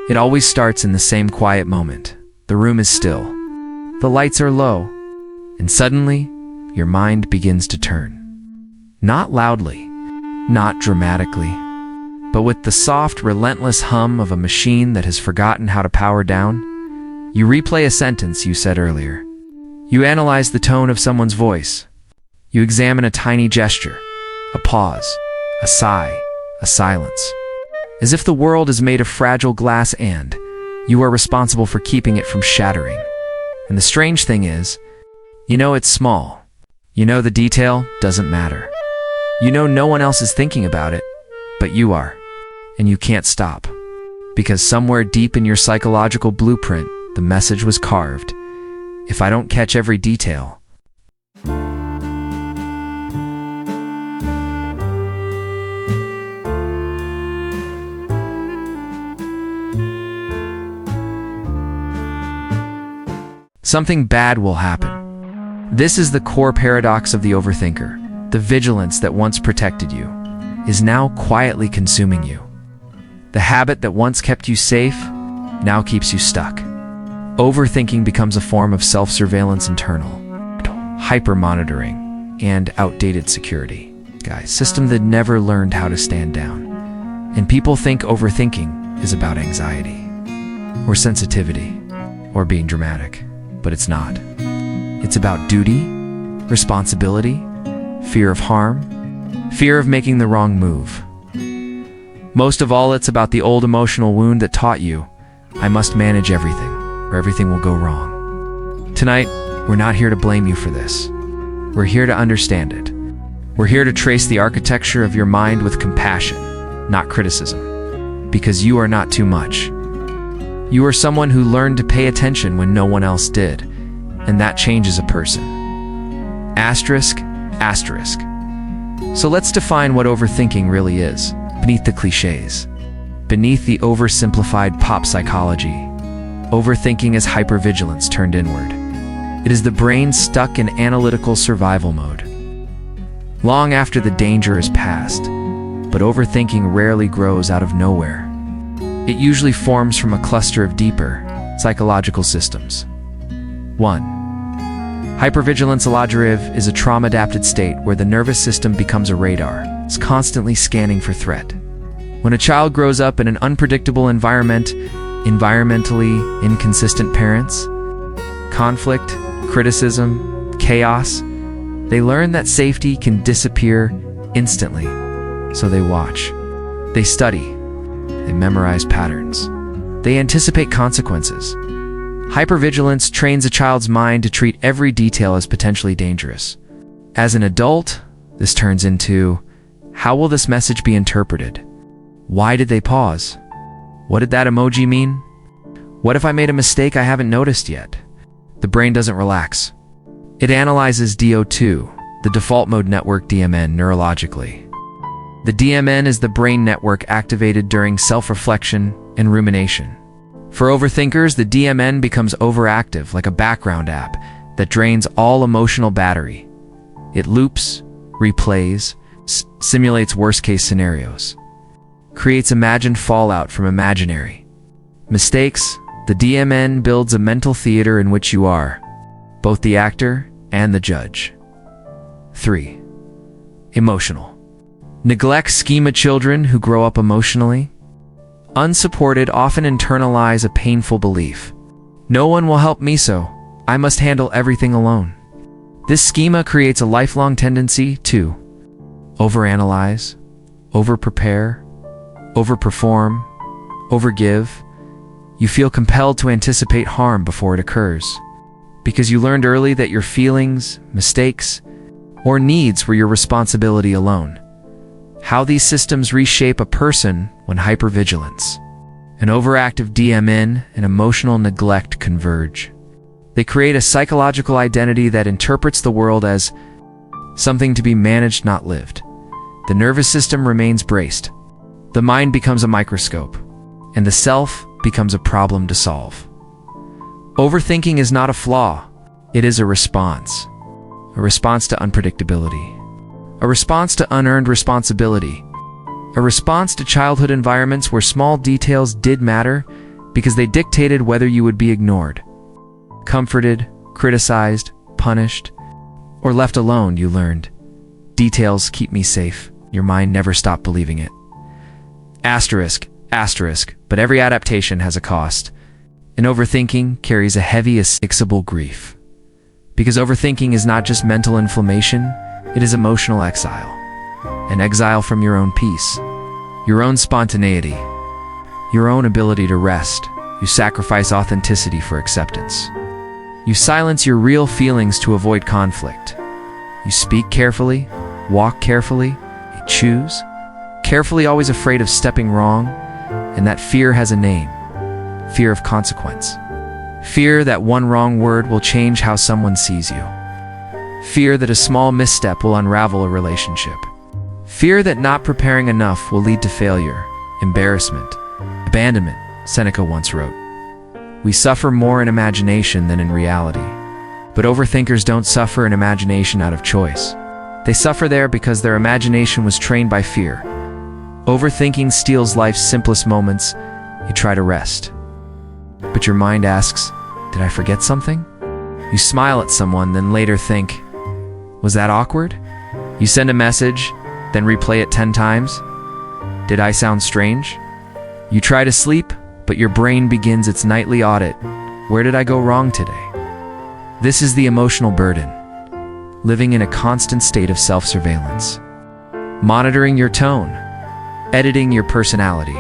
It always starts in the same quiet moment. The room is still. The lights are low. And suddenly, your mind begins to turn. Not loudly, not dramatically, but with the soft, relentless hum of a machine that has forgotten how to power down. You replay a sentence you said earlier. You analyze the tone of someone's voice. You examine a tiny gesture, a pause, a sigh, a silence. As if the world is made of fragile glass and you are responsible for keeping it from shattering. And the strange thing is, you know it's small. You know the detail doesn't matter. You know no one else is thinking about it, but you are. And you can't stop. Because somewhere deep in your psychological blueprint, the message was carved. If I don't catch every detail, something bad will happen. This is the core paradox of the overthinker. The vigilance that once protected you is now quietly consuming you. The habit that once kept you safe now keeps you stuck. Overthinking becomes a form of self-surveillance, internal, hyper-monitoring, and outdated security. System that never learned how to stand down. And people think overthinking is about anxiety, or sensitivity, or being dramatic. But it's not. It's about duty, responsibility, fear of harm, fear of making the wrong move. Most of all, it's about the old emotional wound that taught you, I must manage everything, or everything will go wrong. Tonight, we're not here to blame you for this. We're here to understand it. We're here to trace the architecture of your mind with compassion, not criticism. Because you are not too much. You are someone who learned to pay attention when no one else did, and that changes a person. Asterisk, asterisk. So let's define what overthinking really is, beneath the cliches, beneath the oversimplified pop psychology. Overthinking is hypervigilance turned inward. It is the brain stuck in analytical survival mode. Long after the danger is past, but overthinking rarely grows out of nowhere. It usually forms from a cluster of deeper, psychological systems. 1. Hypervigilance aloderiv is a trauma-adapted state where the nervous system becomes a radar. It's constantly scanning for threat. When a child grows up in an unpredictable environment, environmentally inconsistent parents, conflict, criticism, chaos, they learn that safety can disappear instantly. So they watch. They study. They memorize patterns. They anticipate consequences. Hypervigilance trains a child's mind to treat every detail as potentially dangerous. As an adult, this turns into, how will this message be interpreted? Why did they pause? What did that emoji mean? What if I made a mistake I haven't noticed yet? The brain doesn't relax. It analyzes DO2, the default mode network DMN, neurologically. The DMN is the brain network activated during self-reflection and rumination. For overthinkers, the DMN becomes overactive like a background app that drains all emotional battery. It loops, replays, simulates worst-case scenarios, creates imagined fallout from imaginary mistakes. The DMN builds a mental theater in which you are, both the actor and the judge. 3. Emotional. Neglect schema. Children who grow up emotionally unsupported often internalize a painful belief. No one will help me, so I must handle everything alone. This schema creates a lifelong tendency to overanalyze, overprepare, overperform, overgive. You feel compelled to anticipate harm before it occurs, because you learned early that your feelings, mistakes, or needs were your responsibility alone. How these systems reshape a person when hypervigilance, an overactive DMN, and emotional neglect converge. They create a psychological identity that interprets the world as something to be managed, not lived. The nervous system remains braced. The mind becomes a microscope, and the self becomes a problem to solve. Overthinking is not a flaw. It is a response to unpredictability, a response to unearned responsibility, a response to childhood environments where small details did matter because they dictated whether you would be ignored, comforted, criticized, punished, or left alone. You learned, details keep me safe. Your mind never stopped believing it. Asterisk, asterisk, but every adaptation has a cost. And overthinking carries a heavy, unfixable grief. Because overthinking is not just mental inflammation, it is emotional exile. An exile from your own peace, your own spontaneity, your own ability to rest. You sacrifice authenticity for acceptance. You silence your real feelings to avoid conflict. You speak carefully, walk carefully, you choose carefully, always afraid of stepping wrong. And that fear has a name: fear of consequence. Fear that one wrong word will change how someone sees you. Fear that a small misstep will unravel a relationship. Fear that not preparing enough will lead to failure, embarrassment, abandonment, Seneca once wrote. We suffer more in imagination than in reality. But overthinkers don't suffer in imagination out of choice. They suffer there because their imagination was trained by fear. Overthinking steals life's simplest moments. You try to rest, but your mind asks, did I forget something? You smile at someone, then later think, was that awkward? You send a message, then replay it 10 times. Did I sound strange? You try to sleep, but your brain begins its nightly audit. Where did I go wrong today? This is the emotional burden, living in a constant state of self-surveillance, monitoring your tone, editing your personality,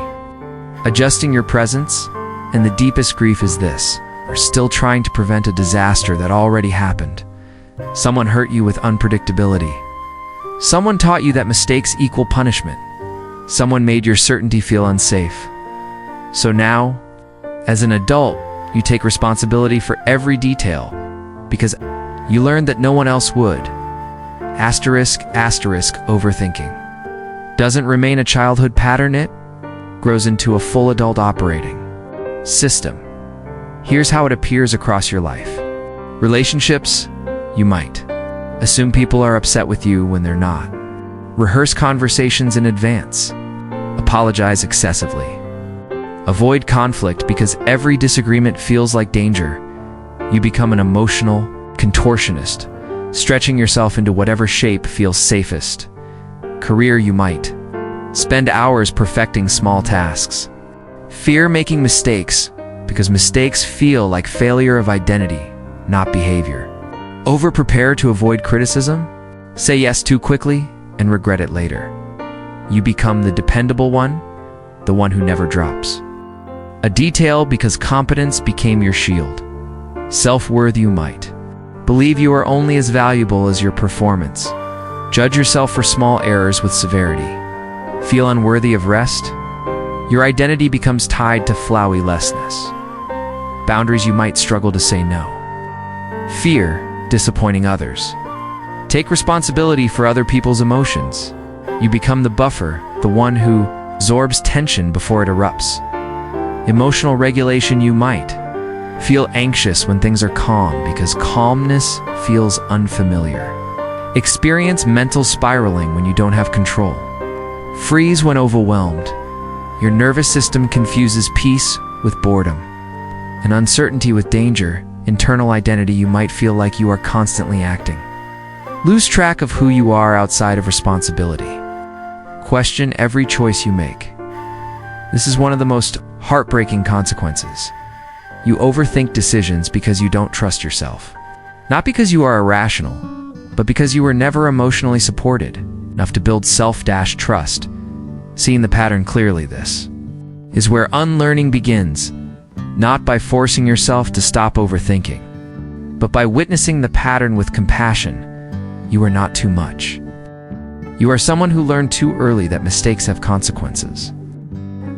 adjusting your presence, and the deepest grief is this: you're still trying to prevent a disaster that already happened. Someone hurt you with unpredictability. Someone taught you that mistakes equal punishment. Someone made your certainty feel unsafe. So now, as an adult, you take responsibility for every detail because you learned that no one else would. Asterisk, asterisk, overthinking doesn't remain a childhood pattern, it grows into a full adult operating system. Here's how it appears across your life. Relationships, you might assume people are upset with you when they're not. Rehearse conversations in advance. Apologize excessively. Avoid conflict because every disagreement feels like danger. You become an emotional contortionist, stretching yourself into whatever shape feels safest. Career, you might spend hours perfecting small tasks. Fear making mistakes because mistakes feel like failure of identity, not behavior. Over-prepare to avoid criticism. Say yes too quickly and regret it later. You become the dependable one, the one who never drops. A detail because competence became your shield. Self-worth, you might believe you are only as valuable as your performance. Judge yourself for small errors with severity. Feel unworthy of rest? Your identity becomes tied to flawlessness. Boundaries, you might struggle to say no. Fear disappointing others. Take responsibility for other people's emotions. You become the buffer, the one who absorbs tension before it erupts. Emotional regulation, you might feel anxious when things are calm because calmness feels unfamiliar. Experience mental spiraling when you don't have control. Freeze when overwhelmed. Your nervous system confuses peace with boredom and uncertainty with danger. Internal identity, you might feel like you are constantly acting. Lose track of who you are outside of responsibility. Question every choice you make. This is one of the most heartbreaking consequences. You overthink decisions because you don't trust yourself. Not because you are irrational, but because you were never emotionally supported enough to build self-trust. Seeing the pattern clearly, this is where unlearning begins, not by forcing yourself to stop overthinking, but by witnessing the pattern with compassion. You are not too much. You are someone who learned too early that mistakes have consequences.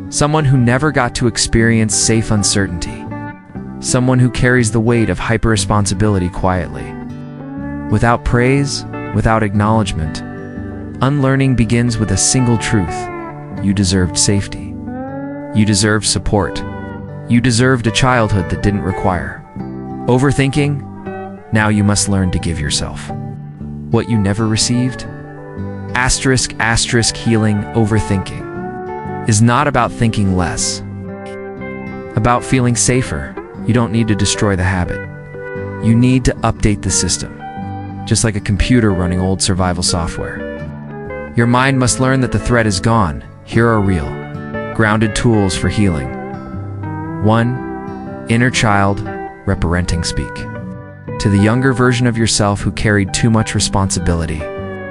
Someone who never got to experience safe uncertainty. Someone who carries the weight of hyper-responsibility quietly. Without praise, without acknowledgement, unlearning begins with a single truth. You deserved safety. You deserved support. You deserved a childhood that didn't require overthinking. Now you must learn to give yourself what you never received. Asterisk, asterisk, healing overthinking is not about thinking less. about feeling safer, you don't need to destroy the habit. You need to update the system, just like a computer running old survival software. Your mind must learn that the threat is gone. Here are real, grounded tools for healing. 1. Inner child reparenting speak. To the younger version of yourself who carried too much responsibility,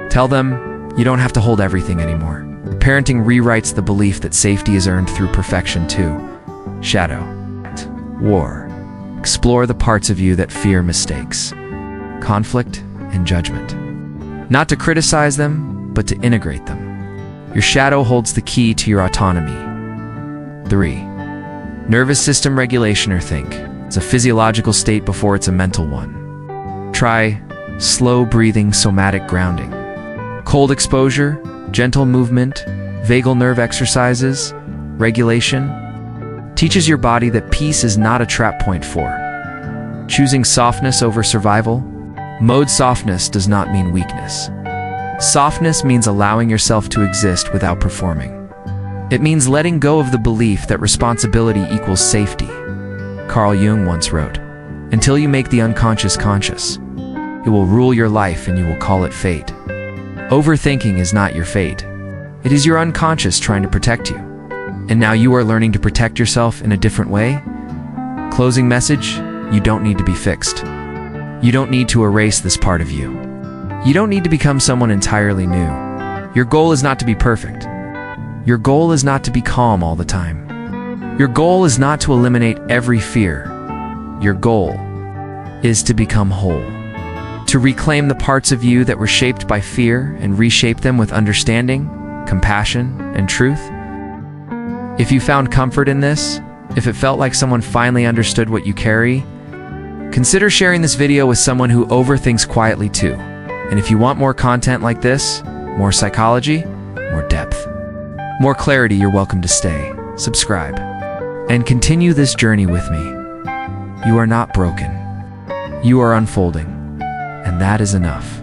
tell them you don't have to hold everything anymore. Parenting rewrites the belief that safety is earned through perfection too. Shadow. War. Explore the parts of you that fear mistakes, conflict, and judgment. Not to criticize them, but to integrate them. Your shadow holds the key to your autonomy. 3. Nervous system regulation or think. It's a physiological state before it's a mental one. Try slow breathing, somatic grounding. Cold exposure, gentle movement, vagal nerve exercises, regulation. Teaches your body that peace is not a trap point for. Choosing softness over survival. Mode softness does not mean weakness. Softness means allowing yourself to exist without performing. It means letting go of the belief that responsibility equals safety. Carl Jung once wrote, "Until you make the unconscious conscious, it will rule your life and you will call it fate." Overthinking is not your fate. It is your unconscious trying to protect you. And now you are learning to protect yourself in a different way. Closing message, you don't need to be fixed. You don't need to erase this part of you. You don't need to become someone entirely new. Your goal is not to be perfect. Your goal is not to be calm all the time. Your goal is not to eliminate every fear. Your goal is to become whole. To reclaim the parts of you that were shaped by fear and reshape them with understanding, compassion, and truth. If you found comfort in this, if it felt like someone finally understood what you carry, consider sharing this video with someone who overthinks quietly too. And if you want more content like this, more psychology, more depth, more clarity, you're welcome to stay, subscribe, and continue this journey with me. You are not broken. You are unfolding, and that is enough.